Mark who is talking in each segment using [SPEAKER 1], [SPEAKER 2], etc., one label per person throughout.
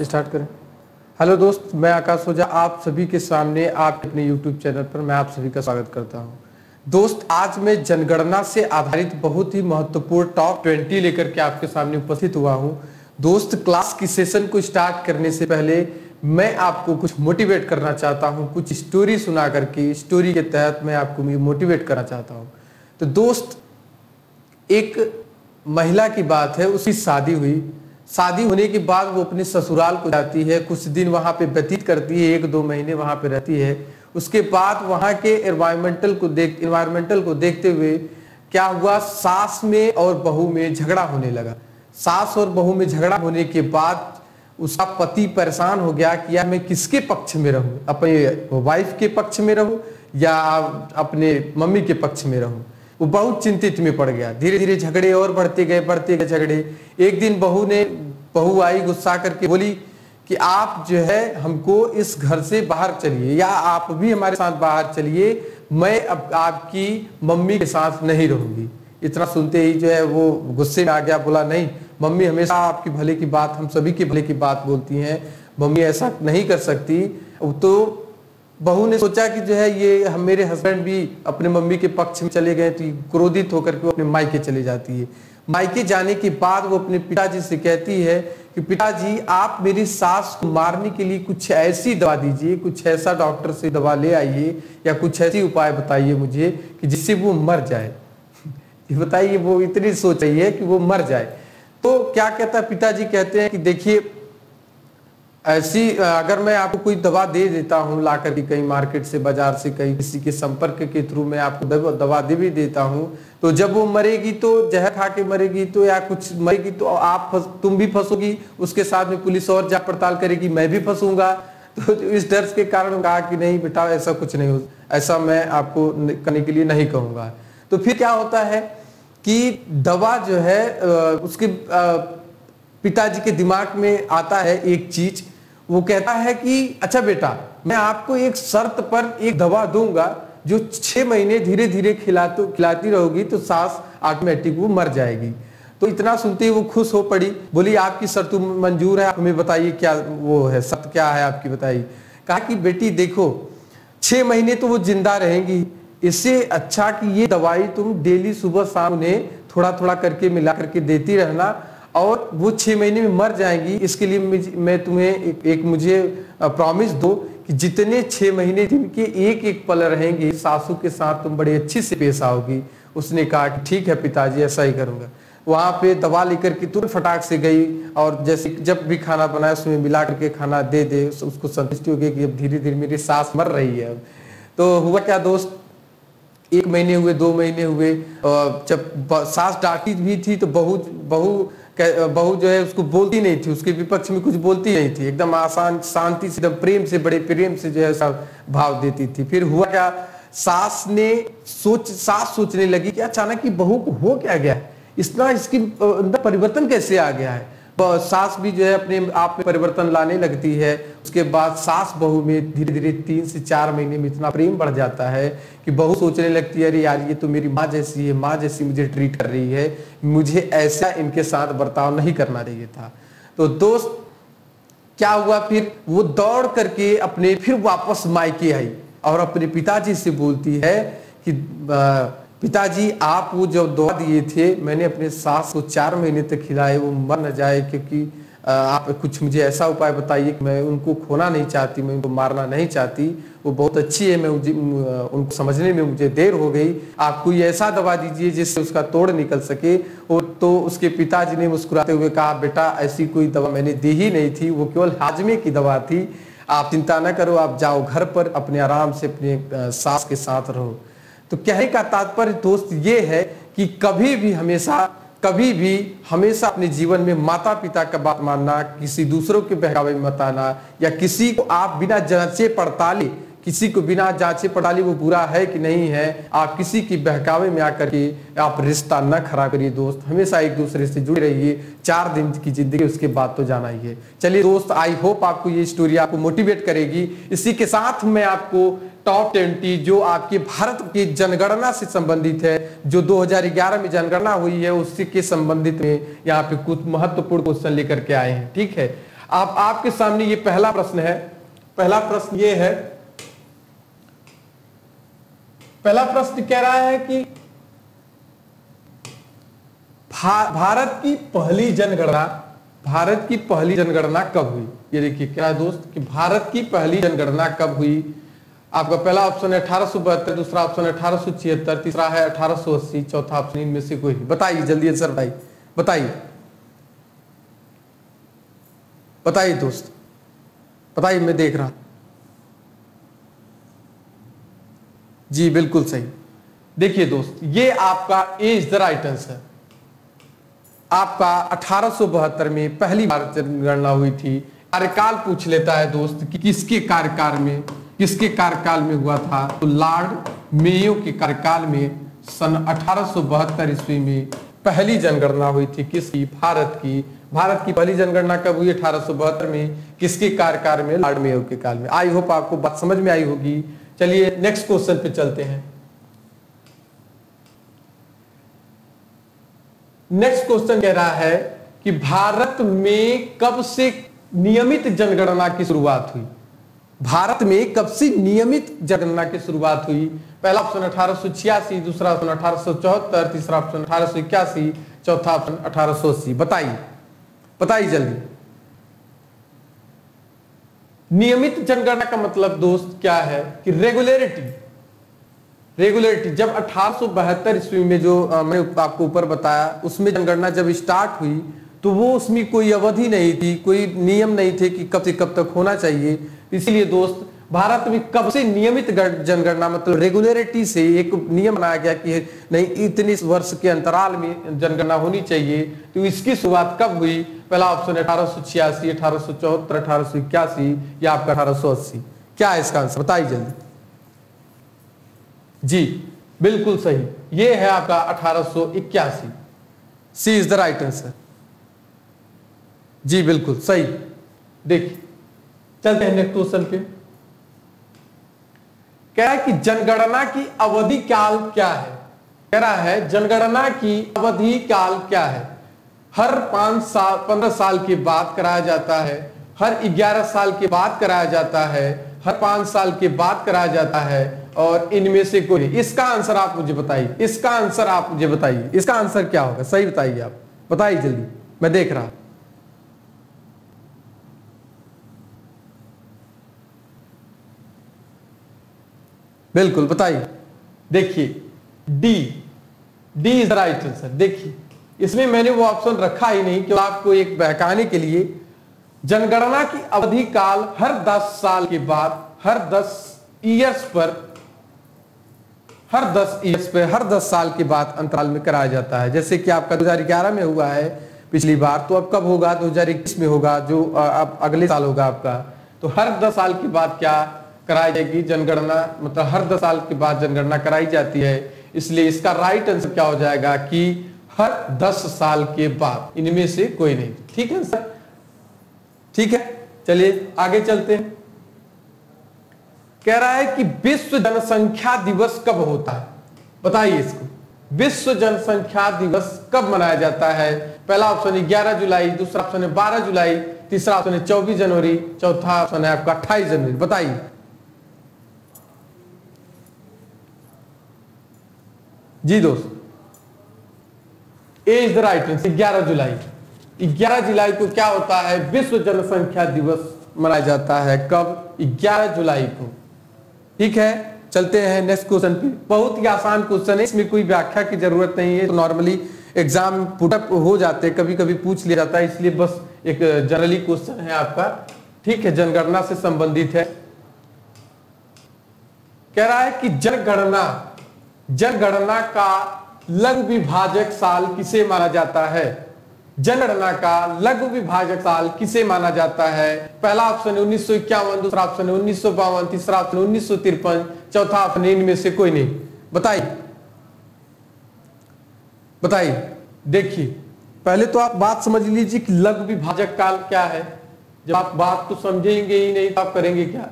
[SPEAKER 1] Start करें। Hello दोस्त, मैं आकाश ओझा आप सभी के सामने आपके अपने यूट्यूब चैनल पर मैं आप सभी का स्वागत करता हूं। दोस्त, आज मैं जनगणना से आधारित बहुत ही महत्वपूर्ण टॉप 20 लेकर के आपके सामने उपस्थित हुआ हूं। दोस्त, क्लास की सेशन को स्टार्ट करने से पहले मैं आपको कुछ मोटिवेट करना चाहता हूं, कुछ स्टोरी सुना करके, स्टोरी के तहत मैं आपको मोटिवेट करना चाहता हूं। तो दोस्त, एक महिला की बात है, उसकी शादी हुई। शादी होने के बाद वो अपने ससुराल को जाती है, कुछ दिन वहां पे व्यतीत करती है, 1-2 महीने वहां पे रहती है। उसके बाद वहां के एनवायरमेंटल को देखते हुए क्या हुआ, सास में और बहू में झगड़ा होने लगा। सास और बहू में झगड़ा होने के बाद उसका पति परेशान हो गया कि यार मैं किसके पक्ष में रहूं, अपने वाइफ के पक्ष में रहूं या अपने मम्मी के पक्ष में रहूं। वो बहुत चिंतित में पड़ गया। धीरे धीरे झगड़े और बढ़ते गए झगड़े। एक दिन बहू आई गुस्सा करके, बोली कि आप जो है हमको इस घर से बाहर चलिए या आप भी हमारे साथ बाहर चलिए, मैं अब आपकी मम्मी के साथ नहीं रहूंगी। इतना सुनते ही जो है वो गुस्से में आ गया, बोला नहीं, मम्मी हमेशा आपकी भले की बात, हम सभी के भले की बात बोलती हैं, मम्मी ऐसा नहीं कर सकती। तो बहू ने सोचा कि जो है ये मेरे हस्बैंड भी अपने मम्मी के पक्ष में चले गए, तो क्रोधित होकर के वो अपने मायके चले जाती है। मायके जाने के बाद वो अपने पिताजी से कहती है कि पिताजी, आप मेरी सास को मारने के लिए कुछ ऐसी दवा दीजिए, कुछ ऐसा डॉक्टर से दवा ले आइए या कुछ ऐसी उपाय बताइए मुझे कि जिससे वो मर जाए। ये बताइए, वो इतनी सोच रही है कि वो मर जाए। तो क्या कहता है पिताजी, कहते हैं कि देखिए, ऐसी अगर मैं आपको कोई दवा दे देता हूं ला करके कहीं मार्केट से, बाजार से, कहीं किसी के संपर्क के थ्रू मैं आपको दवा दे भी देता हूं, तो जब वो मरेगी तो जहर खा के मरेगी, तो या कुछ मरेगी तो तुम भी फंसोगी, उसके साथ में पुलिस और जांच पड़ताल करेगी, मैं भी फंसूंगा। तो इस डर के कारण कहा कि नहीं बेटा, ऐसा कुछ नहीं हो, ऐसा मैं आपको करने के लिए नहीं कहूंगा। तो फिर क्या होता है कि दवा जो है उसके पिताजी के दिमाग में आता है एक चीज। वो कहता है कि अच्छा बेटा, मैं आपको एक शर्त पर एक दवा दूंगा, जो 6 महीने धीरे धीरे खिलाती रहोगी तो सास ऑटोमेटिक वो मर जाएगी। तो इतना सुनते ही वो खुश हो पड़ी, बोली आपकी शर्त मंजूर है, आप हमें बताइए क्या वो है, शर्त क्या है आपकी, बताइए। कहा कि बेटी देखो, 6 महीने तो वो जिंदा रहेंगी, इससे अच्छा कि ये दवाई तुम डेली सुबह शाम उन्हें थोड़ा थोड़ा करके मिला करके देती रहना, और वो 6 महीने में मर जाएंगी। इसके लिए मैं तुम्हें एक मुझे प्रॉमिस दो कि जितने 6 महीने दिन के एक एक पल रहेंगे, सासू के साथ तुम बड़े अच्छे से पेश आओगी। उसने कहा कि ठीक है पिताजी, ऐसा ही करूंगा। वहां पे दवा लेकर के तुरंत फटाक से गई, और जैसे जब भी खाना बनाया उसमें मिला करके खाना दे उसको संतुष्टि हो गई कि अब धीरे धीरे मेरी सास मर रही है। अब तो हुआ क्या दोस्त, 1 महीने हुए, 2 महीने हुए, जब सास डांटी भी थी तो बहू जो है उसको बोलती नहीं थी, उसके विपक्ष में कुछ बोलती नहीं थी, एकदम आसान शांति से, एकदम प्रेम से, बड़े प्रेम से जो है सब भाव देती थी। फिर हुआ क्या, सास सोचने लगी कि अचानक की बहू को हो क्या गया, इतना इसकी अंदर परिवर्तन कैसे आ गया है। सास भी जो है अपने आप में परिवर्तन लाने लगती है। उसके बाद सास बहू में धीरे धीरे 3 से 4 महीने में इतना प्रेम बढ़ जाता है कि बहू सोचने लगती है, अरे यार ये तो मेरी माँ जैसी है, माँ जैसी मुझे ट्रीट कर रही है, मुझे ऐसा इनके साथ बर्ताव नहीं करना चाहिए था। तो दोस्त क्या हुआ, फिर वो दौड़ करके अपने फिर वापस मायके आई और अपने पिताजी से बोलती है कि पिताजी, आप वो जो दवा दिए थे, मैंने अपने सास को 4 महीने तक खिलाए, वो मर न जाए, क्योंकि आप कुछ मुझे ऐसा उपाय बताइए कि मैं उनको खोना नहीं चाहती, मैं उनको मारना नहीं चाहती, वो बहुत अच्छी है, मैं उनको समझने में मुझे देर हो गई, आप कोई ऐसा दवा दीजिए जिससे उसका तोड़ निकल सके। और तो उसके पिताजी ने मुस्कुराते हुए कहा, बेटा ऐसी कोई दवा मैंने दी ही नहीं थी, वो केवल हाजमे की दवा थी, आप चिंता न करो, आप जाओ घर पर अपने आराम से अपने सास के साथ रहो। तो कहने का तात्पर्य दोस्त ये है कि कभी भी हमेशा अपने जीवन में माता पिता का बात मानना, किसी दूसरों के बहकावे में मत आना, या किसी को आप बिना जांचे पड़ताले, वो बुरा है कि नहीं है, आप किसी की बहकावे में आकर के आप रिश्ता न खराब करिए दोस्त। हमेशा एक दूसरे से जुड़े रहिए, 4 दिन की जिंदगी, उसके बाद तो जाना ही है। चलिए दोस्त, आई होप आपको ये स्टोरी आपको मोटिवेट करेगी। इसी के साथ मैं आपको टॉप 20 जो आपके भारत की जनगणना से संबंधित है, जो 2011 में जनगणना हुई है, उससे के संबंधित में यहाँ पे कुछ महत्वपूर्ण क्वेश्चन लेकर के आए हैं। ठीक है, आप आपके सामने ये पहला प्रश्न है। पहला प्रश्न ये है, पहला प्रश्न कह रहा है कि भारत की पहली जनगणना कब हुई। ये देखिए क्या है दोस्त कि भारत की पहली जनगणना कब हुई। आपका पहला ऑप्शन है 1872, दूसरा ऑप्शन है 1876, तीसरा है 1880, चौथा ऑप्शन इनमें से कोई नहीं। बताइए जल्दी आंसर भाई, बताइए दोस्त, बताइए, मैं देख रहा। जी बिल्कुल सही। देखिए दोस्त, ये आपका ए इज द राइट आंसर। आपका 1872 में पहली बार जनगणना हुई थी। कार्यकाल पूछ लेता है दोस्त कि किसके कार्यकाल में हुआ था, तो लॉर्ड मेयो के कार्यकाल में सन 1872 ईस्वी में पहली जनगणना हुई थी। किसकी? भारत की पहली जनगणना कब हुई? 1872 में। किसके कार्यकाल में? लॉर्ड मेयो के काल में। आई होप आपको बात समझ में आई होगी। चलिए नेक्स्ट क्वेश्चन पे चलते हैं। नेक्स्ट क्वेश्चन कह रहा है कि भारत में कब से नियमित जनगणना की शुरुआत हुई। भारत में कब से नियमित जनगणना की शुरुआत हुई? पहला ऑप्शन 1886, दूसरा ऑप्शन 1874, तीसरा ऑप्शन 1881, चौथा ऑप्शन 1880। बताइए जल्दी। नियमित जनगणना का मतलब दोस्त क्या है कि रेगुलरिटी। जब 1872 ईस्वी में जो मैंने आपको ऊपर बताया, उसमें जनगणना जब स्टार्ट हुई तो वो उसमें कोई अवधि नहीं थी, कोई नियम नहीं थे कि कब से कब तक होना चाहिए। इसलिए दोस्त भारत में कब से नियमित जनगणना मतलब रेगुलरिटी से एक नियम बनाया गया कि नहीं इतने वर्ष के अंतराल में जनगणना होनी चाहिए। तो इसकी शुरुआत कब हुई? पहला ऑप्शन 1886, 1874, 1881 या आपका 1880। क्या है इसका आंसर? बताइए जल्दी। जी बिल्कुल सही, ये है आपका 1881। सी इज द राइट आंसर। जी बिल्कुल सही। देखिए चलते हैं नेक्स्ट क्वेश्चन पे। कह रहा है कि जनगणना की अवधि काल क्या है। कह रहा है जनगणना की अवधि काल क्या है। हर 15 साल के बाद कराया जाता है, हर 11 साल के बाद कराया जाता है, हर 5 साल के बाद कराया जाता है, और इनमें से कोई। इसका आंसर आप मुझे बताइए। इसका आंसर क्या होगा? सही बताइए आप, बताइए जल्दी, मैं देख रहा। बिल्कुल बताइए। देखिए D is the right answer. देखिए इसमें मैंने वो ऑप्शन रखा ही नहीं कि आपको एक बहकाने के लिए। जनगणना की अवधि काल हर 10 साल के बाद, हर 10 ईयर्स हर 10 साल के बाद अंतराल में कराया जाता है। जैसे कि आपका 2011 में हुआ है पिछली बार, तो अब कब होगा? 2021 में होगा, जो अब अगले साल होगा आपका। तो हर 10 साल के बाद क्या कराई जाएगी जनगणना, मतलब हर 10 साल के बाद जनगणना कराई जाती है। इसलिए इसका राइट आंसर क्या हो जाएगा कि हर 10 साल के बाद, इनमें से कोई नहीं। ठीक है सर, ठीक है। चलिए आगे चलते हैं। कह रहा है कि विश्व जनसंख्या दिवस कब होता है। बताइए इसको। विश्व जनसंख्या दिवस कब मनाया जाता है? पहला ऑप्शन है 11 जुलाई, दूसरा ऑप्शन है 12 जुलाई, तीसरा ऑप्शन है 24 जनवरी, चौथा ऑप्शन है आपका 28 जनवरी। बताइए। जी दोस्त, ए इज द राइट आंसर, 11 जुलाई। 11 जुलाई को क्या होता है? विश्व जनसंख्या दिवस मनाया जाता है। कब? 11 जुलाई को। ठीक है, चलते हैं नेक्स्ट क्वेश्चन पे। बहुत ही आसान क्वेश्चन है, इसमें कोई व्याख्या की जरूरत नहीं है। तो नॉर्मली एग्जाम पुटअप हो जाते हैं, कभी कभी पूछ लिया जाता है, इसलिए बस एक जनरली क्वेश्चन है आपका। ठीक है, जनगणना से संबंधित है। कह रहा है कि जनगणना का लघु विभाजक साल किसे माना जाता है? जनगणना का लघु विभाजक साल किसे माना जाता है? पहला ऑप्शन है 1951, दूसरा ऑप्शन है 1952, तीसरा ऑप्शन 1953, चौथा ऑप्शन इनमें से कोई नहीं। बताइए। देखिए पहले तो आप बात समझ लीजिए कि लघु विभाजक काल क्या है। जब आप बात तो समझेंगे ही नहीं तो आप करेंगे क्या?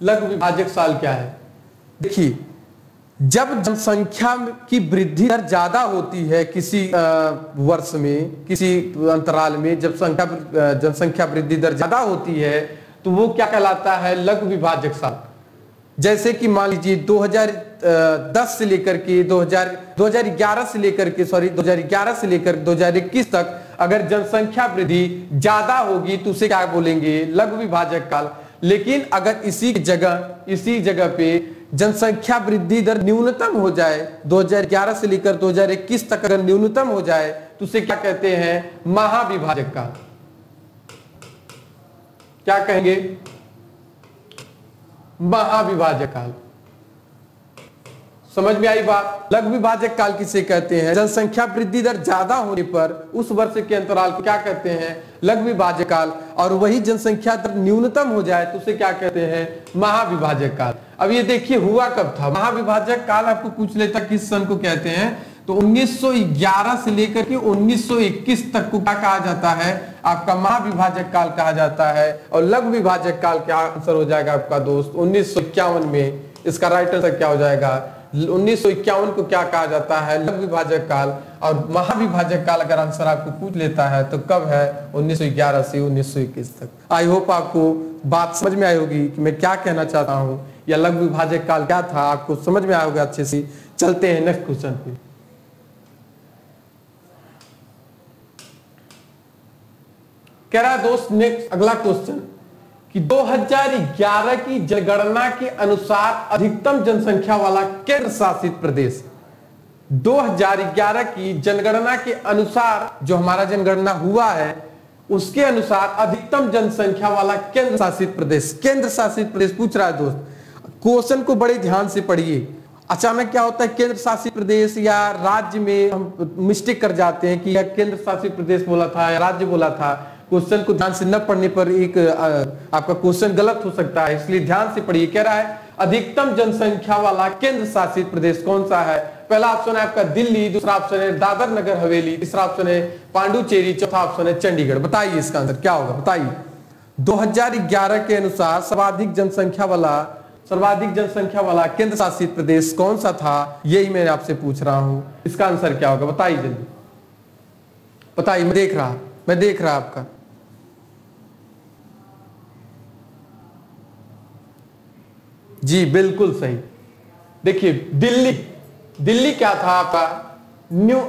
[SPEAKER 1] लघु विभाजक साल क्या है? देखिए जब जनसंख्या की वृद्धि दर ज्यादा होती है किसी वर्ष में, किसी अंतराल में, जब जनसंख्या वृद्धि दर ज्यादा होती है तो वो क्या कहलाता है? लघु विभाजक साल। जैसे कि मान लीजिए 2010 से लेकर के 2011 से लेकर के 2021 तक अगर जनसंख्या वृद्धि ज्यादा होगी तो उसे क्या बोलेंगे? लघु विभाजक काल। लेकिन अगर इसी जगह पे जनसंख्या वृद्धि दर न्यूनतम हो जाए, 2011 से लेकर 2021 तक अगर न्यूनतम हो जाए तो उसे क्या कहते हैं? महाविभाजक काल। क्या कहेंगे? महाविभाजक काल। समझ में आई बात? लघु विभाजक काल किसे कहते हैं? जनसंख्या वृद्धि दर ज्यादा होने पर उस वर्ष के अंतराल को क्या कहते हैं? लघु विभाजक काल। और वही जनसंख्या दर न्यूनतम हो जाए तो उसे क्या कहते हैं? महाविभाजक काल। अब ये देखिए हुआ कब था महाविभाजक काल? आपको पूछ लेता किस सन को कहते हैं, तो 1911 से लेकर के 1921 तक को क्या कहा जाता है? आपका महाविभाजक काल कहा जाता है। और लघु विभाजक काल क्या आंसर हो जाएगा आपका दोस्त? 1951 में। इसका राइट आंसर क्या हो जाएगा? 1951 को क्या कहा जाता है? लघु विभाजक काल। और महाविभाजक काल अगर आंसर आपको पूछ लेता है तो कब है? 1911 से 1921 तक। आई होप आपको बात समझ में आई होगी कि मैं क्या कहना चाहता हूं, या लघु विभाजक काल क्या था आपको समझ में आया होगा अच्छे से। चलते हैं नेक्स्ट क्वेश्चन पे। कह रहा है दोस्त नेक्स्ट अगला क्वेश्चन कि 2011 की जनगणना के अनुसार अधिकतम जनसंख्या वाला केंद्र शासित प्रदेश। 2011 की जनगणना के अनुसार जो हमारा जनगणना हुआ है उसके अनुसार अधिकतम जनसंख्या वाला केंद्र शासित प्रदेश, केंद्र शासित प्रदेश पूछ रहा है दोस्त। क्वेश्चन को बड़े ध्यान से पढ़िए। अचानक क्या होता है केंद्र शासित प्रदेश या राज्य में हम मिस्टेक कर जाते हैं कि यह केंद्र शासित प्रदेश बोला था या राज्य बोला था। क्वेश्चन को ध्यान से न पढ़ने पर एक आपका क्वेश्चन गलत हो सकता है, इसलिए ध्यान से पढ़िए। कह रहा है अधिकतम जनसंख्या वाला केंद्र शासित प्रदेश कौन सा है? पहला ऑप्शन है आपका दिल्ली, दूसरा ऑप्शन है दादर नगर हवेली, तीसरा ऑप्शन है पांडुचेरी, चौथा ऑप्शन है चंडीगढ़। बताइए इसका आंसर क्या होगा? बताइए। 2011 के अनुसार सर्वाधिक जनसंख्या वाला केंद्र शासित प्रदेश कौन सा था? यही मैं आपसे पूछ रहा हूं। इसका आंसर क्या होगा? बताइए जल्दी बताइए। मैं देख रहा आपका। जी बिल्कुल सही। देखिए दिल्ली क्या था आपका?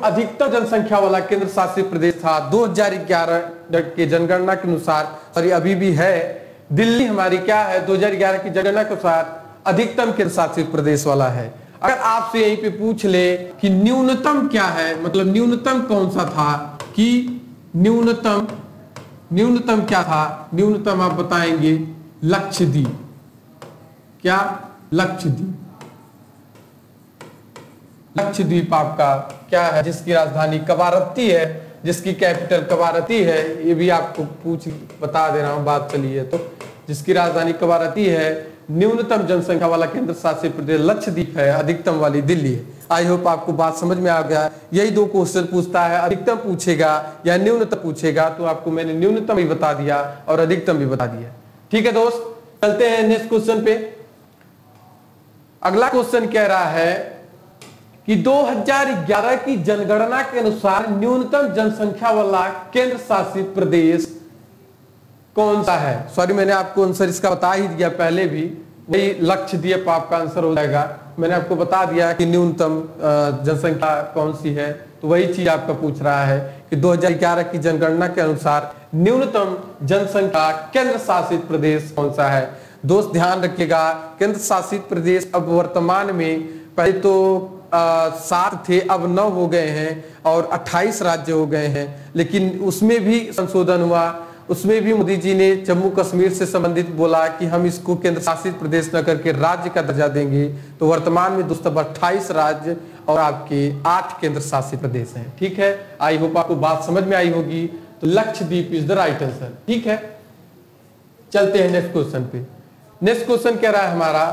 [SPEAKER 1] अधिकतम जनसंख्या वाला केंद्र शासित प्रदेश था 2011 के जनगणना के अनुसार, और अभी भी है। दिल्ली हमारी क्या है? 2011 की जनगणना के अनुसार अधिकतम केंद्र शासित प्रदेश वाला है। अगर आपसे यहीं पे पूछ ले कि न्यूनतम क्या है, मतलब न्यूनतम कौन सा था, कि न्यूनतम क्या था? न्यूनतम आप बताएंगे लक्षद्वीप। क्या? लक्षद्वीप आपका क्या है? जिसकी राजधानी कवारत्ती है, जिसकी कैपिटल कवारत्ती है। ये भी आपको बता दे रहा हूं, बात चलिए तो। जिसकी राजधानी कवारत्ती है। न्यूनतम जनसंख्या वाला केंद्र शासित प्रदेश लक्षद्वीप है, अधिकतम वाली दिल्ली है। आई होप आपको बात समझ में आ गया। यही दो क्वेश्चन पूछता है, अधिकतम पूछेगा या न्यूनतम पूछेगा, तो आपको मैंने न्यूनतम भी बता दिया और अधिकतम भी बता दिया। ठीक है दोस्त, चलते हैं नेक्स्ट क्वेश्चन पे। अगला क्वेश्चन कह रहा है कि 2011 की जनगणना के अनुसार न्यूनतम जनसंख्या वाला केंद्र शासित प्रदेश कौन सा है? सॉरी, मैंने आपको आंसर इसका बता ही दिया पहले भी। वही लक्षद्वीप आपका आंसर हो जाएगा। मैंने आपको बता दिया कि न्यूनतम जनसंख्या कौन सी है, तो वही चीज आपका पूछ रहा है कि 2011 की जनगणना के अनुसार न्यूनतम जनसंख्या केंद्र शासित प्रदेश कौन सा है। दोस्त ध्यान रखिएगा, केंद्र शासित प्रदेश अब वर्तमान में, पहले तो 7 थे, अब 9 हो गए हैं और 28 राज्य हो गए हैं। लेकिन उसमें भी संशोधन हुआ। उसमें भी मोदी जी ने जम्मू कश्मीर से संबंधित बोला कि हम इसको केंद्र शासित प्रदेश न करके राज्य का दर्जा देंगे। तो वर्तमान में दोस्तों 28 राज्य और आपके 8 केंद्र शासित प्रदेश हैं। ठीक है, आई होप आपको बात समझ में आई होगी। तो Lakshadweep is the right answer. ठीक है, चलते हैं नेक्स्ट क्वेश्चन पे। नेक्स्ट क्वेश्चन कह रहा है हमारा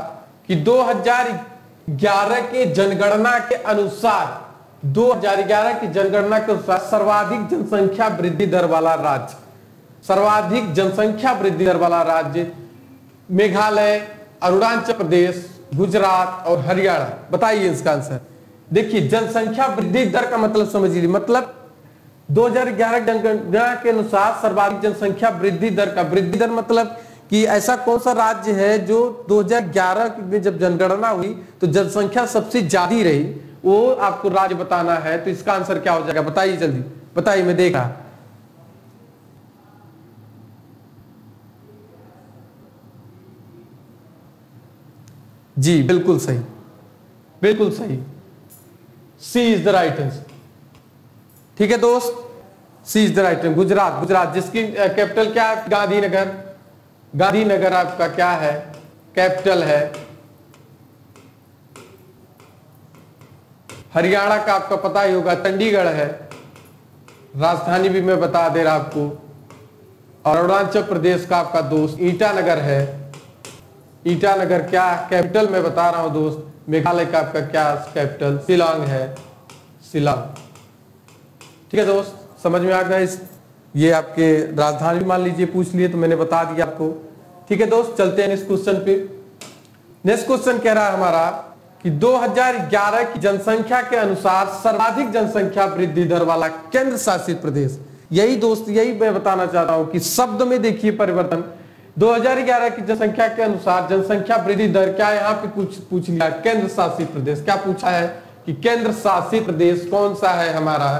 [SPEAKER 1] कि 2011 के जनगणना के अनुसार, 2011 की जनगणना के अनुसार सर्वाधिक जनसंख्या वृद्धि दर वाला राज्य, सर्वाधिक जनसंख्या वृद्धि दर वाला राज्य मेघालय, अरुणाचल प्रदेश, गुजरात और हरियाणा। बताइए इसका आंसर। देखिए जनसंख्या वृद्धि दर का मतलब समझिए, मतलब 2011 जनगणना के अनुसार सर्वाधिक जनसंख्या वृद्धि दर का, वृद्धि दर मतलब कि ऐसा कौन सा राज्य है जो 2011 में जब जनगणना हुई तो जनसंख्या सबसे ज्यादा रही, वो आपको राज्य बताना है। तो इसका आंसर क्या हो जाएगा, बताइए जल्दी, बताइए, मैं देख रहा। जी बिल्कुल सही, बिल्कुल सही, C is the right answer. ठीक है दोस्त, C is the right answer. Gujarat, Gujarat जिसकी कैपिटल क्या है, गांधीनगर। गांधीनगर आपका क्या है, कैपिटल है। हरियाणा का आपका पता ही होगा, चंडीगढ़ है, राजधानी भी मैं बता दे रहा आपको। और अरुणाचल प्रदेश का आपका दोस्त ईटानगर है। ईटानगर क्या कैपिटल मैं बता रहा हूं दोस्त। मेघालय का आपका क्या कैपिटल, शिलांग है, शिलांग। ठीक है दोस्त, समझ में आ गया। इस ये आपके राजधानी भी मान लीजिए पूछ लिए तो मैंने बता दिया आपको। ठीक है दोस्त, चलते हैं नेक्स्ट क्वेश्चन पे। नेक्स्ट क्वेश्चन कह रहा है हमारा कि 2011 की जनसंख्या के अनुसार सर्वाधिक जनसंख्या वृद्धि दर वाला केंद्र शासित प्रदेश। यही दोस्त, यही मैं बताना चाहता हूं कि शब्द में देखिए परिवर्तन। 2011 की जनसंख्या के अनुसार जनसंख्या वृद्धि दर क्या, यहाँ पे पूछ लिया केंद्र शासित प्रदेश। क्या पूछा है कि केंद्र शासित प्रदेश कौन सा है हमारा।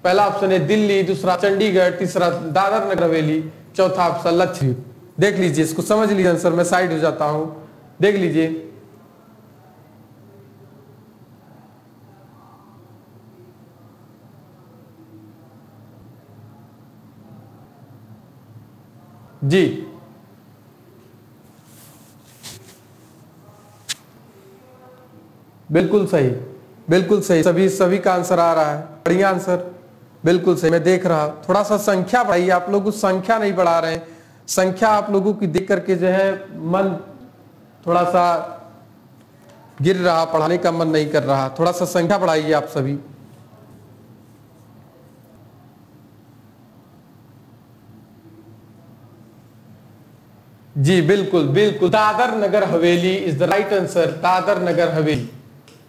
[SPEAKER 1] पहला ऑप्शन है दिल्ली, दूसरा चंडीगढ़, तीसरा दादर नगर हवेली, चौथा ऑप्शन लक्षद्वीप। देख लीजिए, इसको समझ लीजिए आंसर। मैं साइड हो जाता हूं, देख लीजिए। जी बिल्कुल सही, बिल्कुल सही, सभी का आंसर आ रहा है। बढ़िया आंसर, बिल्कुल सही। मैं देख रहा, थोड़ा सा संख्या बढ़ाइए। आप लोग संख्या नहीं बढ़ा रहे हैं। संख्या आप लोगों की देख करके जो है मन थोड़ा सा गिर रहा, पढ़ाने का मन नहीं कर रहा। थोड़ा सा संख्या बढ़ाइए आप सभी। जी बिल्कुल बिल्कुल, Dadar Nagar Haveli is the right answer. Dadar Nagar Haveli,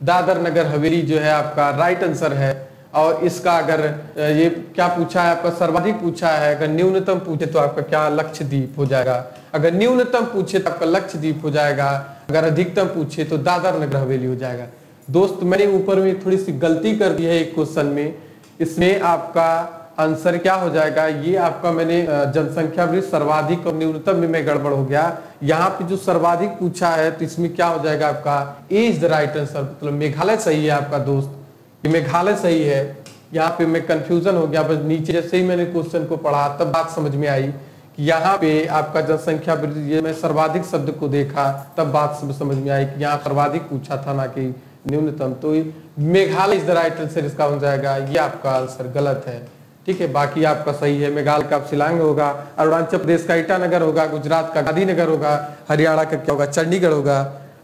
[SPEAKER 1] Dadar Nagar हवेली जो है आपका राइट आंसर है। और इसका अगर ये क्या पूछा है आपका, सर्वाधिक पूछा है। अगर न्यूनतम पूछे तो आपका क्या, लक्षद्वीप हो जाएगा। अगर न्यूनतम पूछे तो आपका लक्षद्वीप हो जाएगा। अगर अधिकतम पूछे तो दादर नगर हवेली हो जाएगा। दोस्त मैंने ऊपर में थोड़ी सी गलती कर दी है एक क्वेश्चन में। इसमें आपका आंसर क्या हो जाएगा, ये आपका मैंने जनसंख्या वृद्धि सर्वाधिक और न्यूनतम में गड़बड़ हो गया। यहाँ पे जो सर्वाधिक पूछा है तो इसमें क्या हो जाएगा आपका, ए इज द राइट आंसर। मतलब मेघालय सही है आपका दोस्त, ये मेघालय सही है। यहाँ पे मैं कंफ्यूजन हो गया, बस नीचे जैसे ही मैंने क्वेश्चन को पढ़ा तब बात समझ में आई कि यहाँ पे आपका जनसंख्या वृद्धि, ये मैं सर्वाधिक शब्द को देखा तब बात समझ में आई कि यहाँ सर्वाधिक पूछा था ना कि न्यूनतम। तो Meghalaya is the right answer इसका हो जाएगा। ये आपका आंसर गलत है। ठीक है, बाकी आपका सही है। मेघालय का शिलांग होगा, अरुणाचल प्रदेश का ईटानगर होगा, गुजरात का गांधीनगर होगा, हरियाणा का क्या होगा, चंडीगढ़ होगा।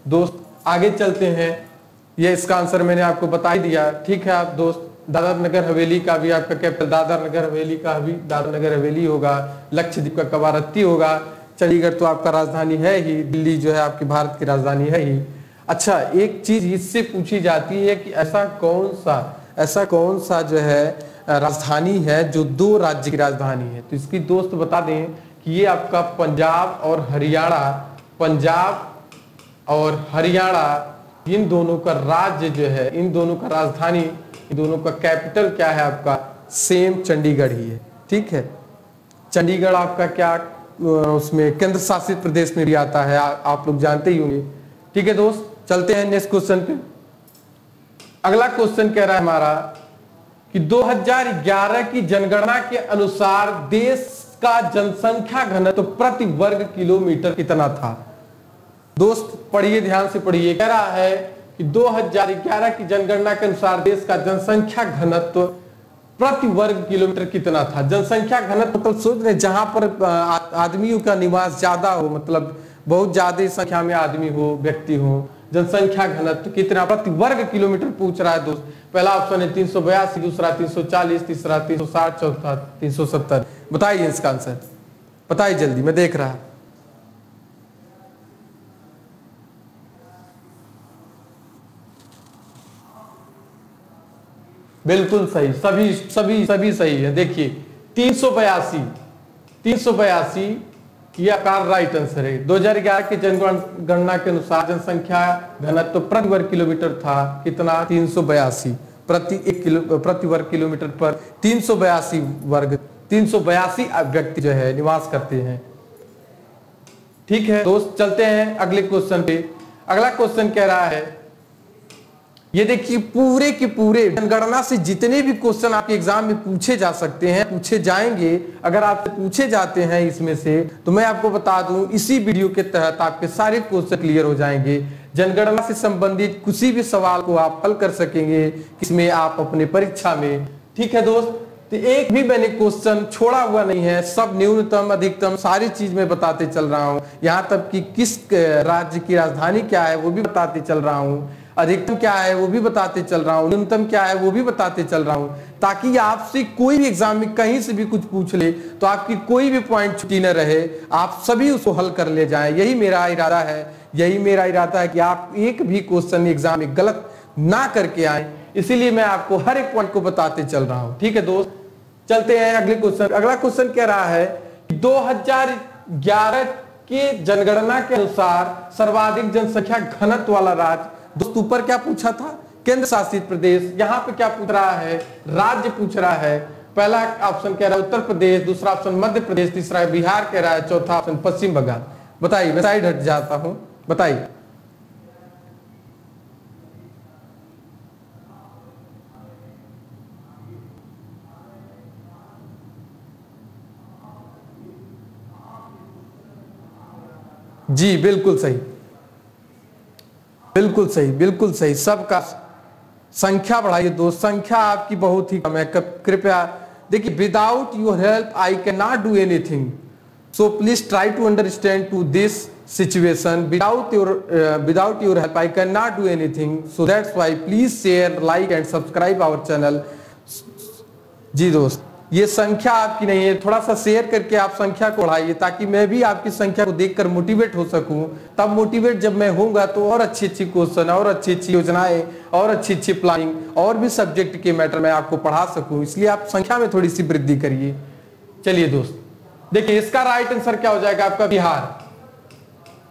[SPEAKER 1] दोस्त आगे चलते हैं। ये इसका आंसर मैंने आपको बता ही दिया। ठीक है आप दोस्त, दादर नगर हवेली का भी आपका कैपिटल दादर नगर हवेली का भी दादर नगर हवेली होगा। लक्षद्वीप का कवारत्ती होगा। चंडीगढ़ तो आपका राजधानी है ही, दिल्ली जो है आपकी भारत की राजधानी है ही। अच्छा, एक चीज इससे पूछी जाती है कि ऐसा कौन सा जो है राजधानी है जो दो राज्य की राजधानी है। तो इसकी दोस्त बता दें कि ये आपका पंजाब और हरियाणा, पंजाब और हरियाणा इन दोनों का राज्य जो है, इन दोनों का राजधानी, इन दोनों का कैपिटल क्या है आपका, सेम चंडीगढ़ ही है। ठीक है, चंडीगढ़ आपका क्या उसमें केंद्र शासित प्रदेश में भी आता है, आप लोग जानते ही होंगे। ठीक है दोस्त, चलते हैं नेक्स्ट क्वेश्चन पे। अगला क्वेश्चन कह रहा है हमारा कि 2011 की जनगणना के अनुसार देश का जनसंख्या घनत्व प्रति वर्ग किलोमीटर कितना था। दोस्त पढ़िए, ध्यान से पढ़िए। कह रहा है कि 2011 की जनगणना के अनुसार देश का जनसंख्या घनत्व प्रति वर्ग किलोमीटर कितना था। जनसंख्या घनत्व मतलब सोच रहे जहां पर आदमियों का निवास ज्यादा हो, मतलब बहुत ज्यादा संख्या में आदमी हो, व्यक्ति हो। जनसंख्या घनत्व कितना प्रति वर्ग किलोमीटर पूछ रहा है दोस्त। पहला ऑप्शन है 382, दूसरा 340, तीसरा 360, चौथा 370। बताइए इसका आंसर, बताइए जल्दी, मैं देख रहा। बिल्कुल सही, सभी सभी सभी सही है। देखिए 382 ये आकार राइट आंसर है। 2011 की जनगणना के अनुसार जनसंख्या घनत्व प्रति वर्ग किलोमीटर था कितना? 382 प्रति वर्ग किलोमीटर पर 382 व्यक्ति जो है निवास करते हैं। ठीक है दोस्त, चलते हैं अगले क्वेश्चन पे। अगला क्वेश्चन कह रहा है, ये देखिए पूरे के पूरे जनगणना से जितने भी क्वेश्चन आपके एग्जाम में पूछे जा सकते हैं, पूछे जाएंगे। अगर आपसे पूछे जाते हैं इसमें से, तो मैं आपको बता दूं इसी वीडियो के तहत आपके सारे क्वेश्चन क्लियर हो जाएंगे। जनगणना से संबंधित किसी भी सवाल को आप हल कर सकेंगे इसमें आप अपने परीक्षा में। ठीक है दोस्त, तो एक भी मैंने क्वेश्चन छोड़ा हुआ नहीं है, सब न्यूनतम अधिकतम सारी चीज में बताते चल रहा हूं। यहाँ तक कि किस राज्य की राजधानी क्या है वो भी बताते चल रहा हूँ, अधिकतम क्या है वो भी बताते चल रहा हूँ, न्यूनतम क्या है वो भी बताते चल रहा हूँ, ताकि आपसे कोई भी एग्जाम में कहीं से भी कुछ पूछ ले तो आपकी कोई भी पॉइंट छुट्टी न रहे, आप सभी उसको हल कर ले जाएं। यही मेरा इरादा है, यही मेरा इरादा है कि आप एक भी क्वेश्चन एग्जाम में गलत ना करके आए, इसीलिए मैं आपको हर एक पॉइंट को बताते चल रहा हूँ। ठीक है दोस्त, चलते हैं अगले क्वेश्चन। अगला क्वेश्चन कह रहा है 2011 की जनगणना के अनुसार सर्वाधिक जनसंख्या घनत्व वाला राज्य। दोस्त ऊपर क्या पूछा था? केंद्र शासित प्रदेश। यहाँ पे क्या पूछ रहा है? राज्य पूछ रहा है। पहला ऑप्शन कह रहा है उत्तर प्रदेश, दूसरा ऑप्शन मध्य प्रदेश, तीसरा बिहार कह रहा है, चौथा ऑप्शन पश्चिम बंगाल। बताइए, मैं साइड हट जाता हूं, बताइए। जी बिल्कुल सही, बिल्कुल सही, बिल्कुल सही। सबका संख्या बढ़ाइए दोस्त, संख्या आपकी बहुत ही कम है, कृपया देखिए। Without your help I can not do anything, so please try to understand to this situation. Without your help I can not do anything, so that's why please share, like and subscribe our channel. जी दोस्त, ये संख्या आपकी नहीं है, थोड़ा सा share करके आप संख्या को बढ़ाइए, ताकि मैं भी आपकी संख्या को देखकर मोटिवेट हो सकूं। तब मोटिवेट जब मैं होऊंगा तो और अच्छी अच्छी क्वेश्चन, और अच्छी अच्छी योजनाएं, और अच्छी अच्छी प्लानिंग, और भी सब्जेक्ट के मैटर में आपको पढ़ा सकूं। इसलिए आप संख्या में थोड़ी सी वृद्धि करिए। चलिए दोस्त, देखिए इसका राइट आंसर क्या हो जाएगा आपका? बिहार।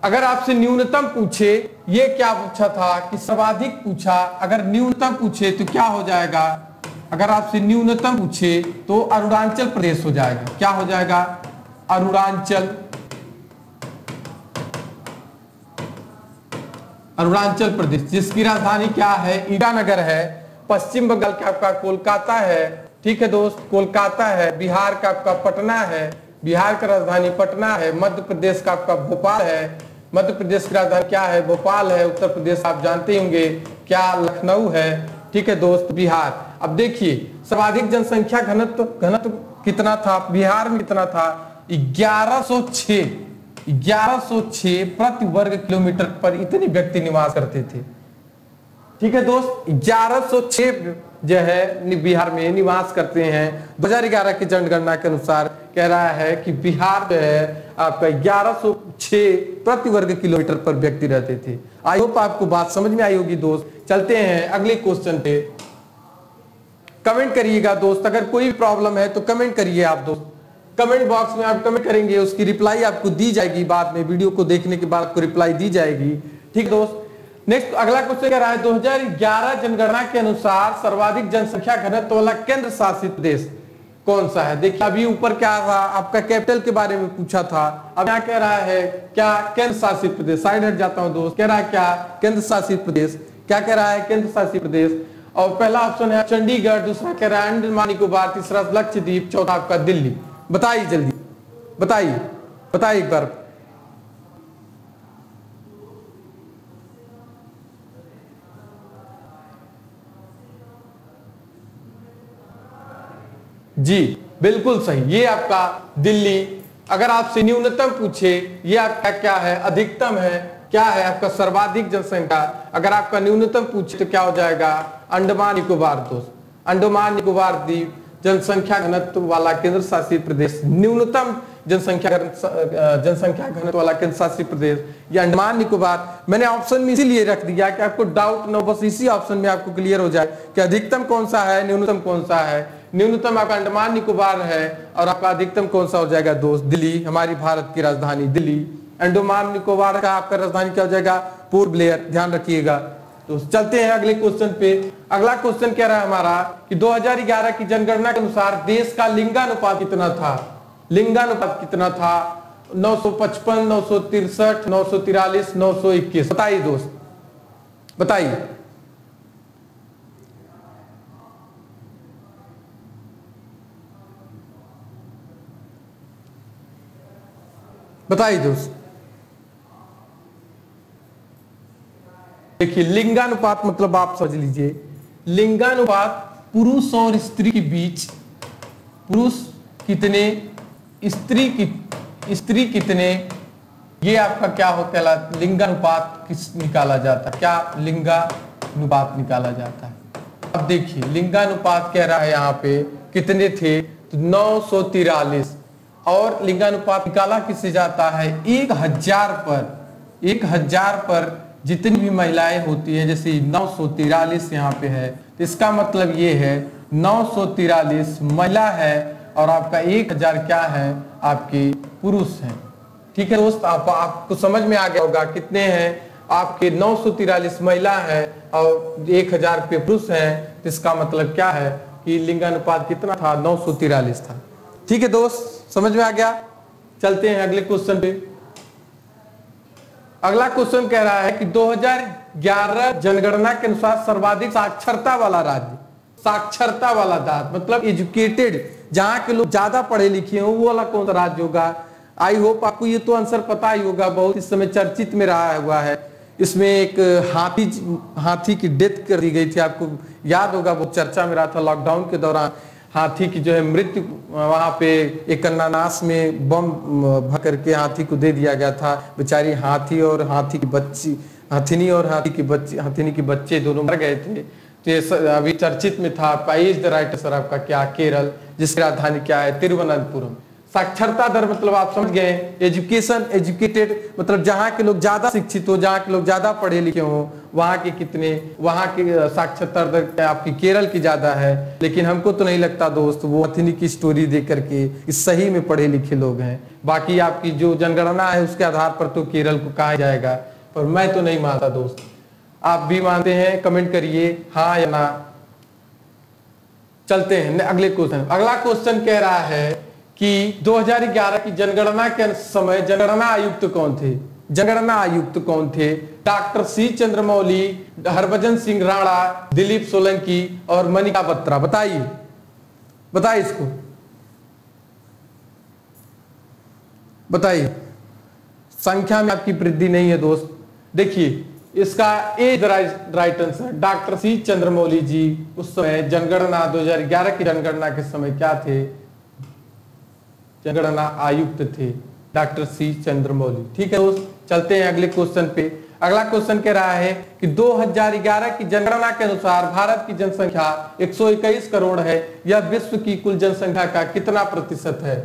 [SPEAKER 1] अगर आपसे न्यूनतम पूछे, ये क्या पूछा था कि सर्वाधिक पूछा, अगर न्यूनतम पूछे तो क्या हो जाएगा? अगर आपसे न्यूनतम पूछे तो अरुणाचल प्रदेश हो जाएगा। क्या हो जाएगा? अरुणाचल प्रदेश, जिसकी राजधानी क्या है? ईटानगर है। पश्चिम बंगाल का आपका कोलकाता है। ठीक है दोस्त, कोलकाता है। बिहार का आपका पटना है, बिहार का राजधानी पटना है। मध्य प्रदेश का आपका भोपाल है, मध्य प्रदेश की राजधानी क्या है? भोपाल है। उत्तर प्रदेश आप जानते होंगे क्या? लखनऊ है। ठीक है दोस्त, बिहार। अब देखिए सर्वाधिक जनसंख्या घनत्व कितना था बिहार में? कितना था? 1106 प्रति वर्ग किलोमीटर पर इतने व्यक्ति निवास करते थे। ठीक है दोस्त, 1106 जो है बिहार में निवास करते हैं। 2011 की जनगणना के अनुसार कह रहा है कि बिहार जो है आपका 1106 प्रति वर्ग किलोमीटर पर व्यक्ति रहते थे। आई होप आपको बात समझ में आई होगी दोस्त। चलते हैं अगले क्वेश्चन पे। कमेंट करिएगा दोस्त, अगर कोई प्रॉब्लम है तो कमेंट करिए आप दोस्त। कमेंट बॉक्स में आप कमेंट करेंगे, उसकी रिप्लाई आपको दी जाएगी बाद में, वीडियो को देखने के बाद आपको रिप्लाई दी जाएगी। ठीक दोस्त, नेक्स्ट अगला क्वेश्चन कह रहा है 2011 जनगणना के अनुसार सर्वाधिक जनसंख्या घनत्व वाला केंद्र शासित प्रदेश कौन सा है? देखिए अभी ऊपर क्या था आपका? कैपिटल के बारे में पूछा था। अब यहाँ कह रहा है क्या? केंद्र शासित प्रदेश। साइड हट जाता हूं दोस्त। कह रहा है क्या? केंद्र शासित प्रदेश। क्या कह रहा है? केंद्र शासित प्रदेश। और पहला ऑप्शन है चंडीगढ़, दूसरा कह रहा है अंडमान निकोबार, तीसरा लक्षद्वीप, चौथा आपका दिल्ली। बताइए जल्दी, बताइए बताइए एक बार। जी बिल्कुल सही, ये आपका दिल्ली। अगर आपसे न्यूनतम पूछे, ये आपका क्या है? अधिकतम है। क्या है आपका? सर्वाधिक जनसंख्या। अगर आपका न्यूनतम पूछे तो क्या हो जाएगा? अंडमान निकोबार दोस्त। अंडमान निकोबार द्वीप जनसंख्या घनत्व वाला केंद्र शासित प्रदेश। न्यूनतम जनसंख्या घनत्व वाला केंद्र शासित प्रदेश या अंडमान निकोबार। मैंने ऑप्शन में इसीलिए रख दिया कि आपको डाउट न हो, बस इसी ऑप्शन में आपको क्लियर हो जाए कि अधिकतम कौन सा है, न्यूनतम कौन सा है। न्यूनतम आपका अंडमान निकोबार है और आपका अधिकतम कौन सा हो जाएगा दोस्त, दिल्ली, हमारी भारत की राजधानी दिल्ली। अंडमान निकोबार का आपका राजधानी क्या हो जाएगा, पोर्ट ब्लेयर, ध्यान रखिएगा। तो चलते हैं अगले क्वेश्चन पे। अगला क्वेश्चन कह रहा है हमारा कि 2011 की जनगणना के अनुसार देश का लिंगानुपात कितना था। लिंगानुपात कितना था, 955, 963, 943, 921। बताइए दोस्त, बताइए। बताइए दोस्त। देखिए लिंगानुपात मतलब आप समझ लीजिए, लिंगानुपात पुरुष और स्त्री के बीच, पुरुष कितने, स्त्री कितने, ये आपका क्या होता है, लिंगानुपात किस निकाला जाता है, क्या लिंगानुपात निकाला जाता है। अब देखिए लिंगानुपात कह रहा है यहाँ पे कितने थे, तो 943, और लिंगानुपात निकाला किससे जाता है, 1000 पर, 1000 पर जितनी भी महिलाएं होती हैं, जैसे 943 यहाँ पे है, तो इसका मतलब ये है 943 महिला है और आपका 1000 क्या है, आपके पुरुष हैं। ठीक है दोस्त, आपको समझ में आ गया होगा कितने हैं, आपके 943 महिला है और 1000 पे पुरुष हैं, तो इसका मतलब क्या है कि लिंगानुपात कितना था, 943 था। ठीक है दोस्त, समझ में आ गया। चलते हैं अगले क्वेश्चन पे। अगला क्वेश्चन कह रहा है कि 2011 जनगणना के अनुसार सर्वाधिक साक्षरता वाला राज्य, साक्षरता वाला राज्य मतलब एजुकेटेड, जहां के लोग ज्यादा पढ़े लिखे हो, वो वाला कौन सा राज्य होगा। आई होप आपको ये तो आंसर पता ही होगा, बहुत इस समय चर्चित में रहा हुआ है। इसमें एक हाथी की डेथ कर दी गई थी, आपको याद होगा, बहुत चर्चा में रहा था लॉकडाउन के दौरान। हाथी की जो है मृत्यु, वहां पे एक अनानास में बम भर करके हाथी को दे दिया गया था। बेचारी हाथी और हाथी की बच्ची, हथिनी और हथिनी के बच्चे दोनों मर गए थे। तो ये अभी चर्चित में था। आपका इज द राइट आंसर आपका क्या, केरल, जिसकी राजधानी क्या है, तिरुवनंतपुरम। साक्षरता दर मतलब आप समझ गए, एजुकेशन, एजुकेटेड मतलब जहाँ के लोग ज्यादा शिक्षित हो, जहाँ के लोग ज्यादा पढ़े लिखे हो, वहाँ के कितने, वहाँ की साक्षरता दर आपकी केरल की ज्यादा है। लेकिन हमको तो नहीं लगता दोस्त, वो हथिनी की स्टोरी देख करके इस सही में पढ़े लिखे लोग हैं। बाकी आपकी जो जनगणना है उसके आधार पर तो केरल को कहा जाएगा, पर मैं तो नहीं मानता दोस्त। आप भी मानते हैं, कमेंट करिए हाँ या ना। चलते हैं अगले क्वेश्चन। अगला क्वेश्चन कह रहा है कि 2011 की जनगणना के समय जनगणना आयुक्त कौन थे। जनगणना आयुक्त कौन थे, डॉक्टर सी चंद्रमौली, हरभजन सिंह राणा, दिलीप सोलंकी और मनिका बत्रा। बताइए, बताइए इसको, बताइए। संख्या में आपकी वृद्धि नहीं है दोस्त। देखिए इसका a right answer doctor C Chandramouli ji उस समय जनगणना 2011 की जनगणना के समय क्या थे, जनगणना आयुक्त थे, डॉक्टर सी चंद्रमौली। ठीक है दोस्त, चलते हैं अगले क्वेश्चन पे। अगला क्वेश्चन कह रहा है कि 2011 की जनगणना के अनुसार भारत की जनसंख्या 121 करोड़ है, यह विश्व की कुल जनसंख्या का कितना प्रतिशत है।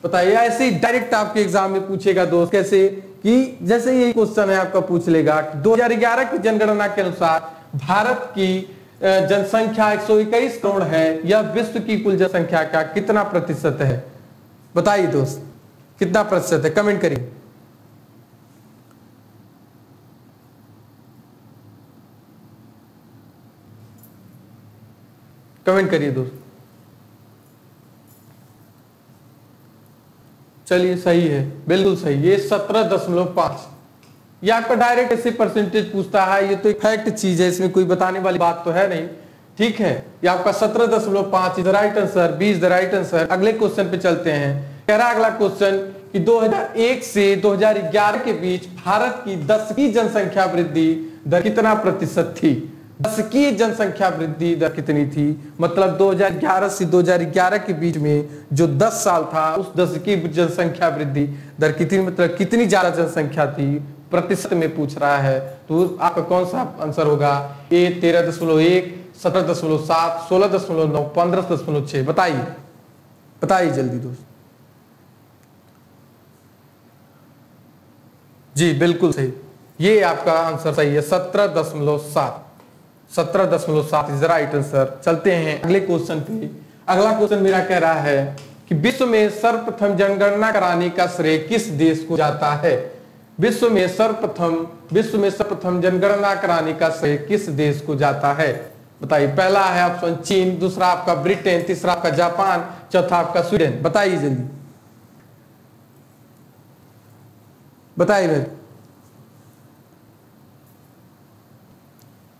[SPEAKER 1] बताइए, ऐसे ही डायरेक्ट आपके एग्जाम में पूछेगा दोस्त, कैसे कि जैसे ये क्वेश्चन है आपका पूछ लेगा 2011 की जनगणना के अनुसार भारत की जनसंख्या 121 करोड़ है, यह विश्व की कुल जनसंख्या का कितना प्रतिशत है। बताइए दोस्त कितना प्रतिशत है, कमेंट करिए। कमेंट करिए दोस्त। चलिए सही है, बिल्कुल सही, ये 17.5। ये आपका डायरेक्ट ऐसे परसेंटेज पूछता है, ये तो एक फैक्ट चीज है, इसमें कोई बताने वाली बात तो है नहीं। ठीक है, ये आपका 17.5 is the right answer, B is the right answer. अगले क्वेश्चन पे चलते हैं। कह रहा अगला क्वेश्चन कि 2001 से 2011 के बीच भारत की दशकीय जनसंख्या वृद्धि दर कितना प्रतिशत थी। दशकीय जनसंख्या वृद्धि दर कितनी थी, मतलब 2011 से 2011 के बीच में जो 10 साल था, उस दशकीय जनसंख्या वृद्धि दर कितनी, मतलब कितनी ज्यादा जनसंख्या थी, प्रतिशत में पूछ रहा है। तो आपका कौन सा आंसर होगा, ए 13.1, 17.7, 16.9, 15.6। बताइए, बताइए जल्दी दोस्त। जी बिल्कुल सही, ये आपका आंसर सही है, 17.7। 17.7 इज द राइट आंसर। चलते हैं अगले क्वेश्चन पे। अगला क्वेश्चन मेरा कह रहा है कि विश्व में सर्वप्रथम जनगणना कराने का श्रेय किस देश को जाता है? विश्व में सर्वप्रथम जनगणना कराने का श्रेय किस देश को जाता है? बताइए। पहला है ऑप्शन चीन, दूसरा आपका ब्रिटेन, तीसरा आपका जापान, चौथा आपका स्वीडन। बताइए जल्दी, बताइए भाई।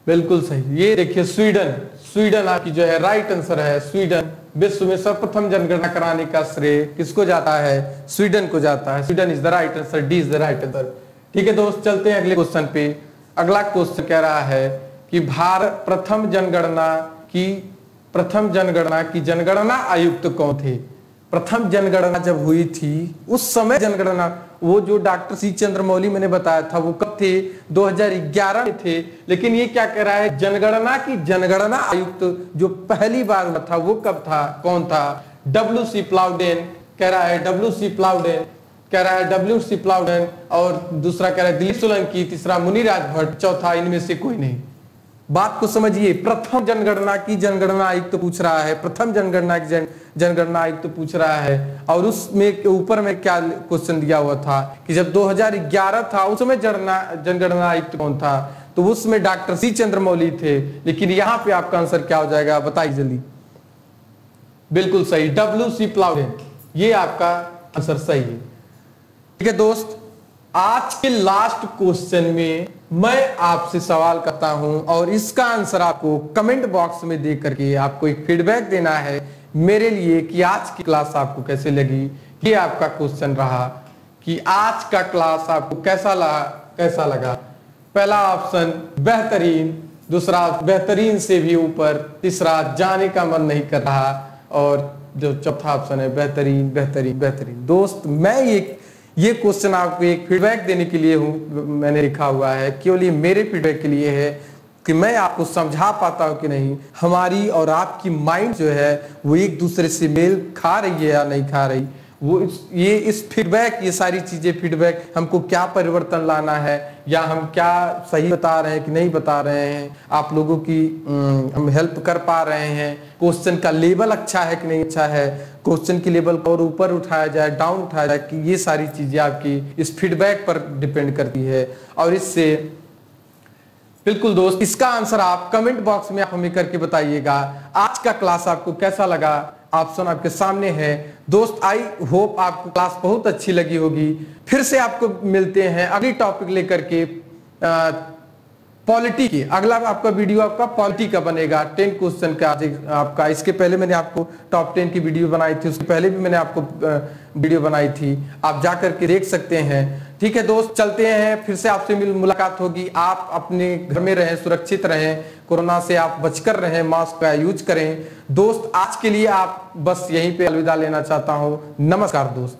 [SPEAKER 1] बिल्कुल सही, ये देखिए स्वीडन। स्वीडन आपकी जो है राइट आंसर है। स्वीडन, विश्व में सर्वप्रथम जनगणना कराने का श्रेय किसको जाता है? स्वीडन को जाता है। Sweden is the right answer, D is the right answer. ठीक है दोस्त, चलते हैं अगले क्वेश्चन पे। अगला क्वेश्चन कह रहा है कि भारत प्रथम जनगणना की जनगणना आयुक्त कौन थे? प्रथम जनगणना जब हुई थी उस समय जनगणना, वो जो डॉक्टर सी चंद्रमौली मैंने बताया था, वो कब थे? 2011 में थे। लेकिन ये क्या कह रहा है, जनगणना की जनगणना आयुक्त जो पहली बार हुआ था वो कब था, कौन था? WC प्लाउडेन कह रहा है, WC प्लाउडेन कह रहा है, WC प्लाउडेन, और दूसरा कह रहा है दिलीप सोलंकी, तीसरा मुनिराज भट्ट, चौथा इनमें से कोई नहीं। बात को समझिए, प्रथम जनगणना की जनगणना आयुक्त पूछ रहा है, प्रथम जनगणना की जनगणना आयुक्त पूछ रहा है, और उसमें ऊपर में क्या क्वेश्चन दिया हुआ था कि जब 2011 था उस समय जनगणना आयुक्त कौन था? तो उसमें डॉक्टर सी चंद्रमौली थे। लेकिन यहाँ पे आपका आंसर क्या हो जाएगा, बताइए जल्दी। बिल्कुल सही, WC प्लाउडेन, ये आपका आंसर सही है। ठीक है दोस्त, आज के लास्ट क्वेश्चन में मैं आपसे सवाल करता हूं और इसका आंसर आपको कमेंट बॉक्स में दे करके आपको एक फीडबैक देना है मेरे लिए कि आज की क्लास आपको कैसे लगी। ये आपका क्वेश्चन रहा कि आज का क्लास आपको कैसा लगा। पहला ऑप्शन बेहतरीन, दूसरा बेहतरीन से भी ऊपर, तीसरा जाने का मन नहीं कर रहा, और जो चौथा ऑप्शन है बेहतरीन बेहतरीन बेहतरीन। दोस्त, मैं ये क्वेश्चन आपको एक फीडबैक देने के लिए मैंने लिखा हुआ है, केवल ये मेरे फीडबैक के लिए है कि मैं आपको समझा पाता हूं कि नहीं, हमारी और आपकी माइंड जो है वो एक दूसरे से मेल खा रही है या नहीं खा रही। वो इस फीडबैक, ये सारी चीजें फीडबैक हमको क्या परिवर्तन लाना है, या हम क्या सही बता रहे हैं कि नहीं बता रहे हैं, आप लोगों की हम हेल्प कर पा रहे हैं, क्वेश्चन का लेवल अच्छा है कि नहीं अच्छा है, क्वेश्चन की लेवल को और ऊपर उठाया जाए डाउन उठाया जाए, कि ये सारी चीजें आपकी इस फीडबैक पर डिपेंड करती है। और इससे बिल्कुल दोस्त, इसका आंसर आप कमेंट बॉक्स में आप हमें करके बताइएगा। आज का क्लास आपको कैसा लगा, ऑप्शन आपके सामने है। दोस्त, आई होप आपको क्लास बहुत अच्छी लगी होगी। फिर से आपको मिलते हैं अगली टॉपिक लेकर के, पॉलिटी की। अगला आपका वीडियो आपका पॉलिटी का बनेगा, 10 क्वेश्चन का आपका। इसके पहले मैंने आपको टॉप 10 की वीडियो बनाई थी, उसके पहले भी मैंने आपको वीडियो बनाई थी, आप जा करके देख सकते हैं। ठीक है दोस्त, चलते हैं, फिर से आपसे मुलाकात होगी। आप अपने घर में रहें, सुरक्षित रहें, कोरोना से आप बचकर रहें, मास्क का यूज करें। दोस्त, आज के लिए आप बस यहीं पे अलविदा लेना चाहता हूं। नमस्कार दोस्त।